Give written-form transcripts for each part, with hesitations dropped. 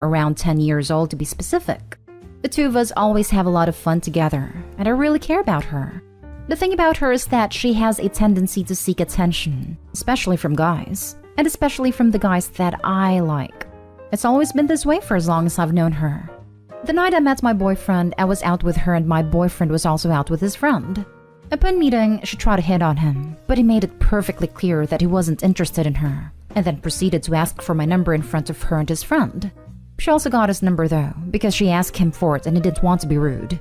around 10 years old to be specific. The two of us always have a lot of fun together, and I really care about her. The thing about her is that she has a tendency to seek attention, especially from guys, and especially from the guys that I like. It's always been this way for as long as I've known her. The night I met my boyfriend, I was out with her and my boyfriend was also out with his friend. Upon meeting, she tried to hit on him, but he made it perfectly clear that he wasn't interested in her, and then proceeded to ask for my number in front of her and his friend. She also got his number though, because she asked him for it and he didn't want to be rude.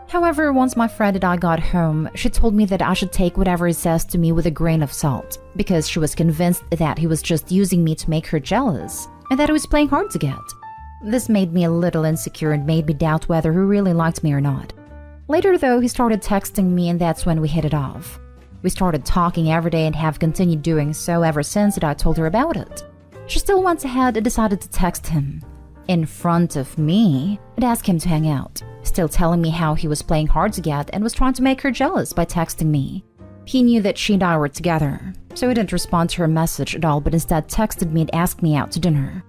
However, once my friend and I got home, she told me that I should take whatever he says to me with a grain of salt, because she was convinced that he was just using me to make her jealous, and that he was playing hard to get. This made me a little insecure and made me doubt whether he really liked me or not. Later though, he started texting me and that's when we hit it off. We started talking every day and have continued doing so ever since that I told her about it. She still went ahead and decided to text him in front of me and ask him to hang out, still telling me how he was playing hard to get and was trying to make her jealous by texting me. He knew that she and I were together, so he didn't respond to her message at all but instead texted me and asked me out to dinner.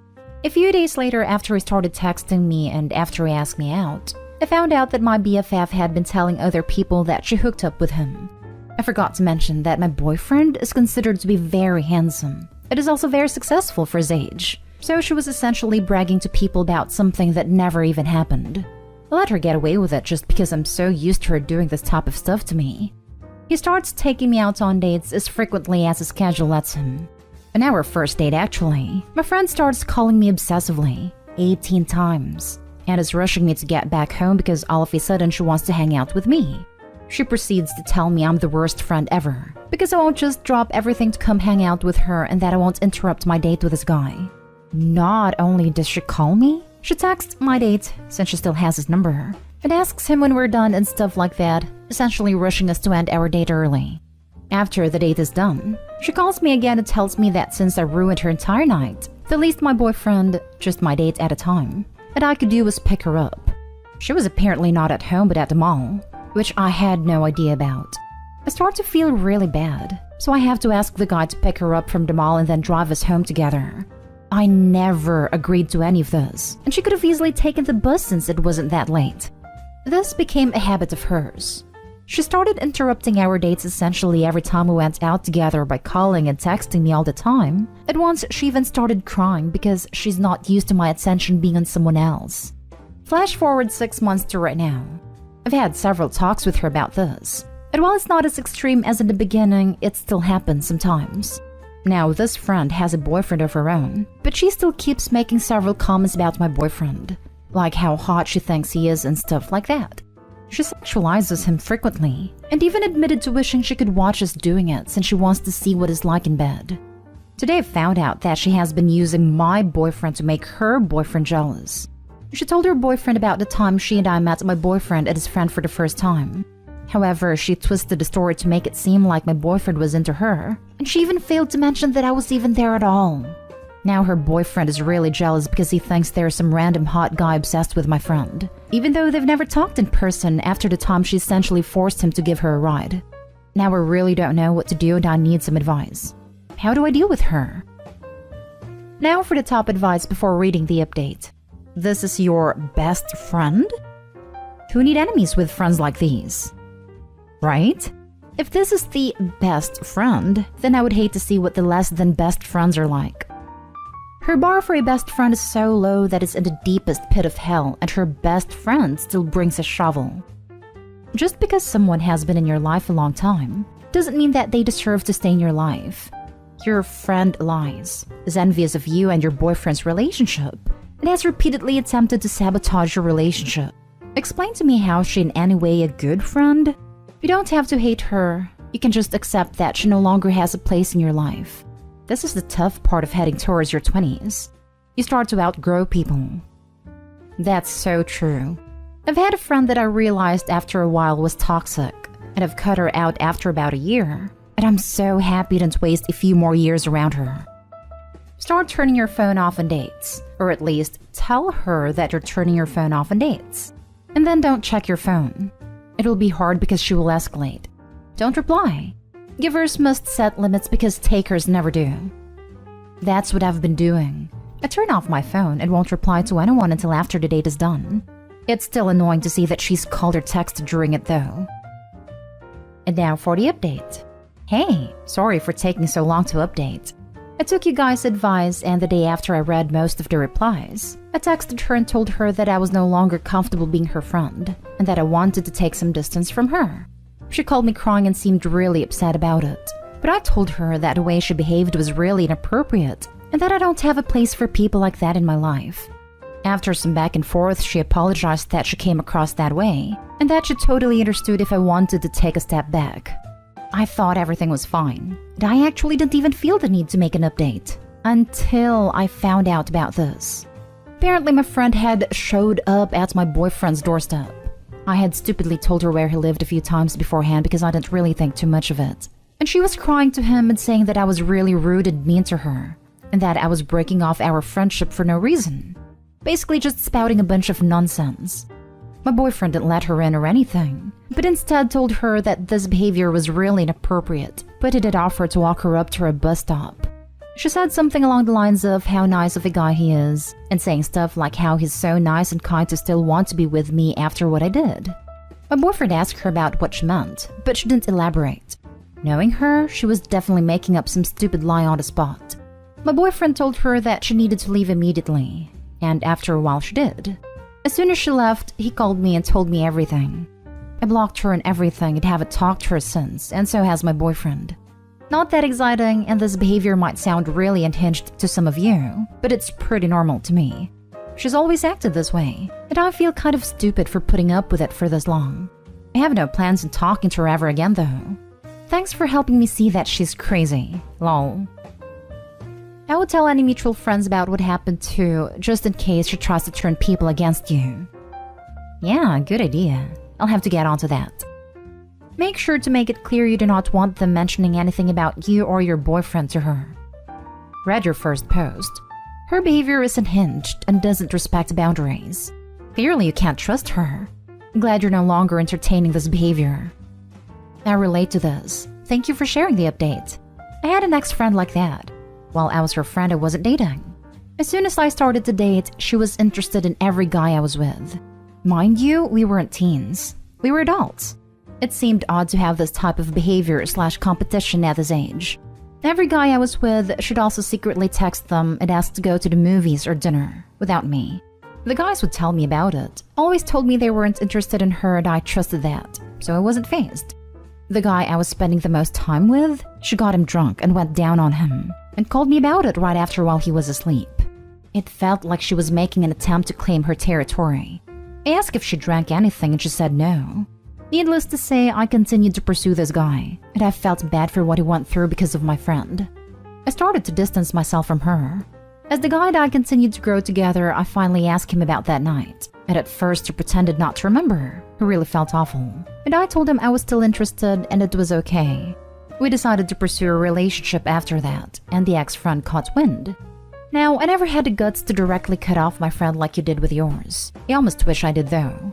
A few days later, after he started texting me and after he asked me out, I found out that my BFF had been telling other people that she hooked up with him. I forgot to mention that my boyfriend is considered to be very handsome. It is also very successful for his age. So she was essentially bragging to people about something that never even happened. I let her get away with it just because I'm so used to her doing this type of stuff to me. He starts taking me out on dates as frequently as his schedule lets him. On our first date actually, my friend starts calling me obsessively, 18 times, and is rushing me to get back home because all of a sudden she wants to hang out with me. She proceeds to tell me I'm the worst friend ever, because I won't just drop everything to come hang out with her and that I won't interrupt my date with this guy. Not only does she call me, she texts my date, since she still has his number, and asks him when we're done and stuff like that, essentially rushing us to end our date early. After the date is done, she calls me again and tells me that since I ruined her entire night, the least my boyfriend, just my date at a time, that I could do was pick her up. She was apparently not at home but at the mall, which I had no idea about. I start to feel really bad, so I have to ask the guy to pick her up from the mall and then drive us home together. I never agreed to any of this, and she could have easily taken the bus since it wasn't that late. This became a habit of hers. She started interrupting our dates essentially every time we went out together by calling and texting me all the time. At once, she even started crying because she's not used to my attention being on someone else. Flash forward 6 months to right now. I've had several talks with her about this, and while it's not as extreme as in the beginning, it still happens sometimes. Now, this friend has a boyfriend of her own, but she still keeps making several comments about my boyfriend, like how hot she thinks he is and stuff like that. She sexualizes him frequently, and even admitted to wishing she could watch us doing it since she wants to see what it's like in bed. Today I found out that she has been using my boyfriend to make her boyfriend jealous. She told her boyfriend about the time she and I met my boyfriend and his friend for the first time. However, she twisted the story to make it seem like my boyfriend was into her, and she even failed to mention that I was even there at all. Now her boyfriend is really jealous because he thinks there's some random hot guy obsessed with my friend, even though they've never talked in person after the time she essentially forced him to give her a ride. Now I really don't know what to do and I need some advice. How do I deal with her? Now for the top advice before reading the update. This is your best friend? Who need enemies with friends like these? Right? If this is the best friend, then I would hate to see what the less than best friends are like. Her bar for a best friend is so low that it's in the deepest pit of hell, and her best friend still brings a shovel. Just because someone has been in your life a long time, doesn't mean that they deserve to stay in your life. Your friend lies, is envious of you and your boyfriend's relationship, and has repeatedly attempted to sabotage your relationship. Explain to me how she in any way a good friend? You don't have to hate her, you can just accept that she no longer has a place in your life. This is the tough part of heading towards your 20s. You start to outgrow people. That's so true. I've had a friend that I realized after a while was toxic, and I've cut her out after about a year, and I'm so happy I didn't waste a few more years around her. Start turning your phone off on dates, or at least tell her that you're turning your phone off on dates. And then don't check your phone. It'll be hard because she will escalate. Don't reply. Givers must set limits because takers never do. That's what I've been doing. I turn off my phone and won't reply to anyone until after the date is done. It's still annoying to see that she's called or texted during it though. And now for the update. Hey, sorry for taking so long to update. I took you guys' advice, and the day after I read most of the replies, I texted her and told her that I was no longer comfortable being her friend, and that I wanted to take some distance from her. She called me crying and seemed really upset about it, but I told her that the way she behaved was really inappropriate, and that I don't have a place for people like that in my life. After some back and forth, she apologized that she came across that way, and that she totally understood if I wanted to take a step back. I thought everything was fine, and I actually didn't even feel the need to make an update, until I found out about this. Apparently my friend had showed up at my boyfriend's doorstep. I had stupidly told her where he lived a few times beforehand because I didn't really think too much of it. And she was crying to him and saying that I was really rude and mean to her, and that I was breaking off our friendship for no reason. Basically just spouting a bunch of nonsense. My boyfriend didn't let her in or anything, but instead told her that this behavior was really inappropriate, but he did offer to walk her up to her bus stop. She said something along the lines of how nice of a guy he is, and saying stuff like how he's so nice and kind to still want to be with me after what I did. My boyfriend asked her about what she meant, but she didn't elaborate. Knowing her, she was definitely making up some stupid lie on the spot. My boyfriend told her that she needed to leave immediately, and after a while she did. As soon as she left, he called me and told me everything. I blocked her and everything and haven't talked to her since, and so has my boyfriend. Not that exciting, and this behavior might sound really unhinged to some of you, but it's pretty normal to me. She's always acted this way, and I feel kind of stupid for putting up with it for this long. I have no plans on talking to her ever again though. Thanks for helping me see that she's crazy. Lol. I would tell any mutual friends about what happened too, just in case she tries to turn people against you. Yeah, good idea. I'll have to get onto that. Make sure to make it clear you do not want them mentioning anything about you or your boyfriend to her. Read your first post. Her behavior is unhinged and doesn't respect boundaries. Clearly you can't trust her. I'm glad you're no longer entertaining this behavior. I relate to this. Thank you for sharing the update. I had an ex-friend like that. While I was her friend, I wasn't dating. As soon as I started to date, she was interested in every guy I was with. Mind you, we weren't teens. We were adults. It seemed odd to have this type of behavior/competition at this age. Every guy I was with should also secretly text them and ask to go to the movies or dinner, without me. The guys would tell me about it, always told me they weren't interested in her, and I trusted that, so I wasn't fazed. The guy I was spending the most time with, she got him drunk and went down on him, and called me about it right after while he was asleep. It felt like she was making an attempt to claim her territory. I asked if she drank anything and she said no. Needless to say, I continued to pursue this guy, and I felt bad for what he went through because of my friend. I started to distance myself from her. As the guy and I continued to grow together, I finally asked him about that night, and at first he pretended not to remember. He really felt awful, and I told him I was still interested and it was okay. We decided to pursue a relationship after that, and the ex-friend caught wind. Now, I never had the guts to directly cut off my friend like you did with yours. I almost wish I did though.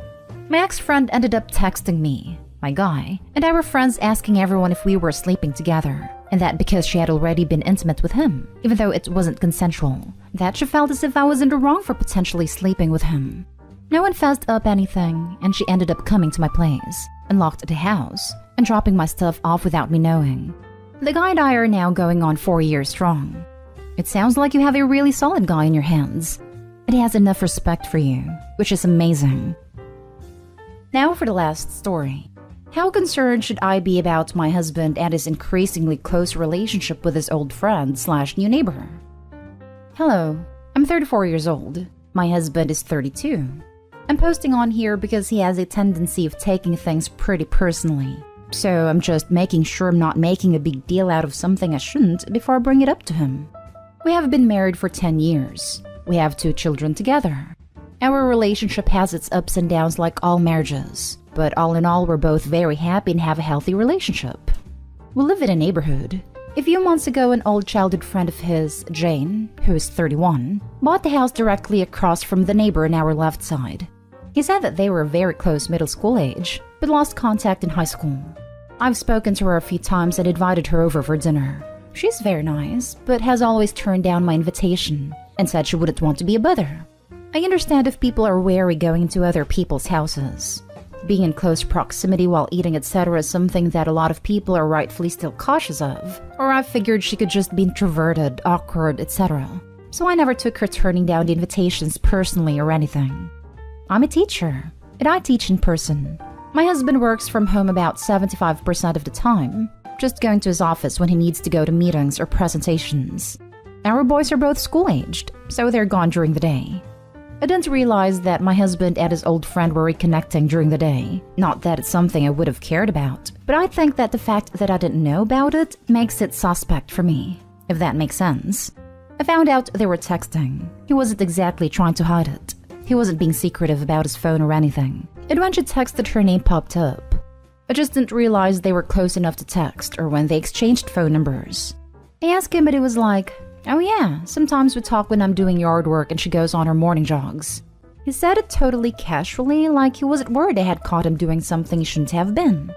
My ex-friend ended up texting me, my guy, and I were friends asking everyone if we were sleeping together, and that because she had already been intimate with him, even though it wasn't consensual, that she felt as if I was in the wrong for potentially sleeping with him. No one fessed up anything, and she ended up coming to my place, unlocked the house, and dropping my stuff off without me knowing. The guy and I are now going on 4 years strong. It sounds like you have a really solid guy in your hands, and he has enough respect for you, which is amazing. Now for the last story. How concerned should I be about my husband and his increasingly close relationship with his old friend/new neighbor? Hello, I'm 34 years old. My husband is 32. I'm posting on here because he has a tendency of taking things pretty personally. So I'm just making sure I'm not making a big deal out of something I shouldn't before I bring it up to him. We have been married for 10 years. We have 2 children together. Our relationship has its ups and downs like all marriages, but all in all, we're both very happy and have a healthy relationship. We live in a neighborhood. A few months ago, an old childhood friend of his, Jane, who is 31, bought the house directly across from the neighbor on our left side. He said that they were very close middle school age, but lost contact in high school. I've spoken to her a few times and invited her over for dinner. She's very nice, but has always turned down my invitation, and said she wouldn't want to be a bother. I understand if people are wary going into other people's houses. Being in close proximity while eating, etc. is something that a lot of people are rightfully still cautious of. Or I figured she could just be introverted, awkward, etc. So I never took her turning down the invitations personally or anything. I'm a teacher, and I teach in person. My husband works from home about 75% of the time, just going to his office when he needs to go to meetings or presentations. Our boys are both school-aged, so they're gone during the day. I didn't realize that my husband and his old friend were reconnecting during the day. Not that it's something I would have cared about, but I think that the fact that I didn't know about it makes it suspect for me, if that makes sense. I found out they were texting. He wasn't exactly trying to hide it. He wasn't being secretive about his phone or anything. And when she texted, her name popped up. I just didn't realize they were close enough to text or when they exchanged phone numbers. I asked him, but he was like, "Oh yeah, sometimes we talk when I'm doing yard work and she goes on her morning jogs." He said it totally casually, like he wasn't worried I had caught him doing something he shouldn't have been.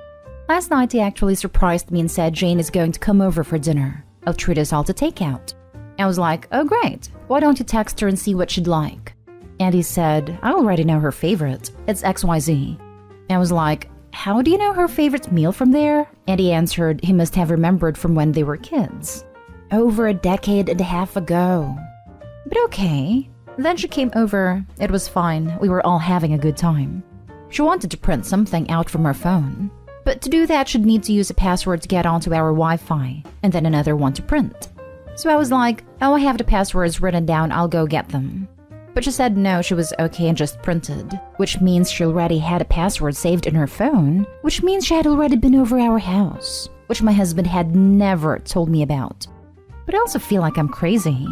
Last night he actually surprised me and said Jane is going to come over for dinner. I'll treat us all to takeout. I was like, "Oh great, why don't you text her and see what she'd like?" And he said, "I already know her favorite. It's XYZ. I was like, "How do you know her favorite meal from there?" And he answered he must have remembered from when they were kids. Over a decade and a half ago. But okay. Then she came over. It was fine. We were all having a good time. She wanted to print something out from her phone. But to do that, she'd need to use a password to get onto our Wi-Fi, and then another one to print. So I was like, "Oh, I have the passwords written down, I'll go get them." But she said no, she was okay and just printed, which means she already had a password saved in her phone, which means she had already been over our house, which my husband had never told me about. But I also feel like I'm crazy.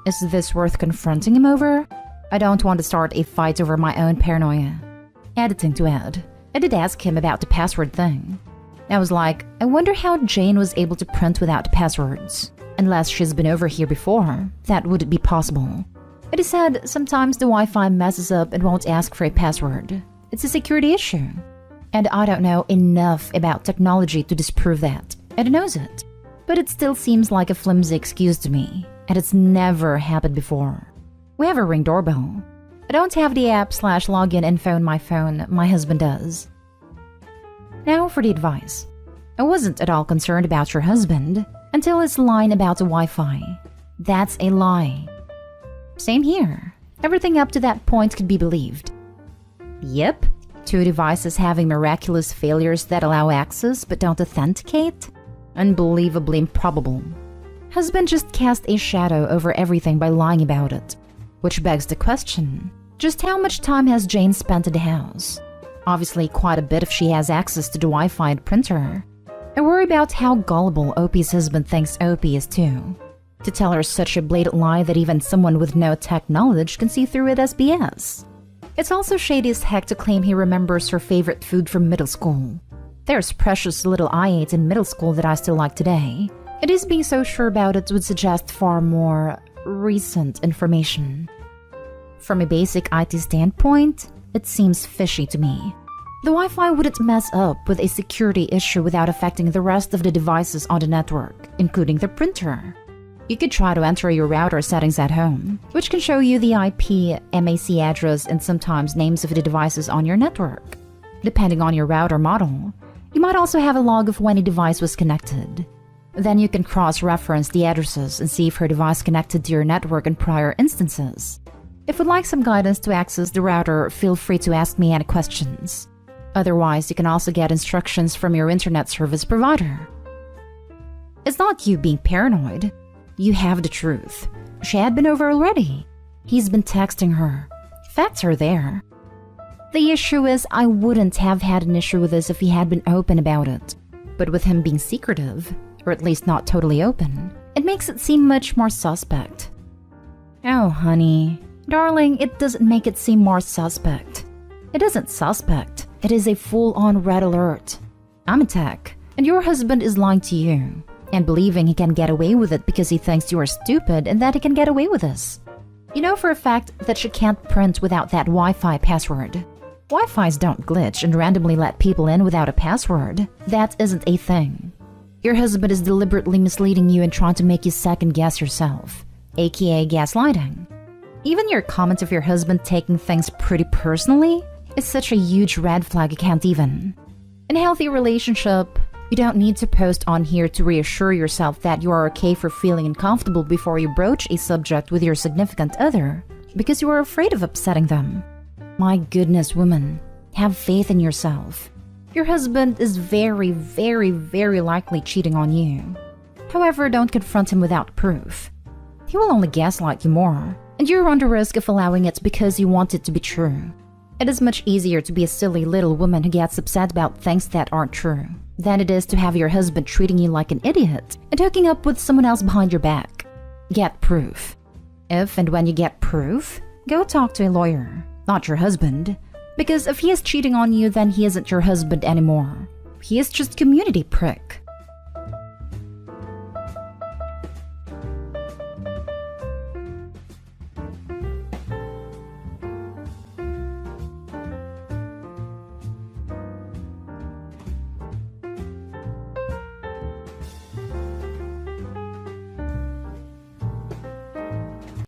Is this worth confronting him over? I don't want to start a fight over my own paranoia. Editing to add, I did ask him about the password thing. I was like, I wonder how Jane was able to print without passwords. Unless she's been over here before, that wouldn't be possible. But he said sometimes the Wi-Fi messes up and won't ask for a password. It's a security issue. And I don't know enough about technology to disprove that. And he knows it. But it still seems like a flimsy excuse to me. And it's never happened before. We have a Ring doorbell. I don't have the app/login info on my phone, my husband does. Now for the advice. I wasn't at all concerned about your husband until his line about the Wi-Fi. That's a lie. Same here. Everything up to that point could be believed. Yep, 2 devices having miraculous failures that allow access but don't authenticate? Unbelievably improbable. Husband just cast a shadow over everything by lying about it. Which begs the question, just how much time has Jane spent in the house? Obviously quite a bit if she has access to the Wi-Fi and printer. I worry about how gullible Opie's husband thinks Opie is too. To tell her such a blatant lie that even someone with no tech knowledge can see through it as BS. It's also shady as heck to claim he remembers her favorite food from middle school. There's precious little I ate in middle school that I still like today. It is being so sure about it would suggest far more recent information. From a basic IT standpoint, it seems fishy to me. The Wi-Fi wouldn't mess up with a security issue without affecting the rest of the devices on the network, including the printer. You could try to enter your router settings at home, which can show you the IP, MAC address, and sometimes names of the devices on your network. Depending on your router model, you might also have a log of when a device was connected. Then you can cross-reference the addresses and see if her device connected to your network in prior instances. If you'd like some guidance to access the router, feel free to ask me any questions. Otherwise, you can also get instructions from your internet service provider. It's not you being paranoid. You have the truth. She had been over already. He's been texting her. Facts are there. The issue is I wouldn't have had an issue with this if he had been open about it. But with him being secretive, or at least not totally open, it makes it seem much more suspect. Oh, honey. Darling, it doesn't make it seem more suspect. It isn't suspect. It is a full-on red alert. I'm a tech, and your husband is lying to you. And believing he can get away with it because he thinks you are stupid and that he can get away with this. You know for a fact that she can't print without that Wi-Fi password. Wi-Fis don't glitch and randomly let people in without a password. That isn't a thing. Your husband is deliberately misleading you and trying to make you second-guess yourself. aka gaslighting. Even your comment of your husband taking things pretty personally is such a huge red flag you can't even. In a healthy relationship, you don't need to post on here to reassure yourself that you are okay for feeling uncomfortable before you broach a subject with your significant other, because you are afraid of upsetting them. My goodness, woman, have faith in yourself. Your husband is very, very, very likely cheating on you. However, don't confront him without proof. He will only gaslight you more, and you're on the risk of allowing it because you want it to be true. It is much easier to be a silly little woman who gets upset about things that aren't true than it is to have your husband treating you like an idiot and hooking up with someone else behind your back. Get proof. If and when you get proof, go talk to a lawyer, not your husband. Because if he is cheating on you, then he isn't your husband anymore. He is just community prick.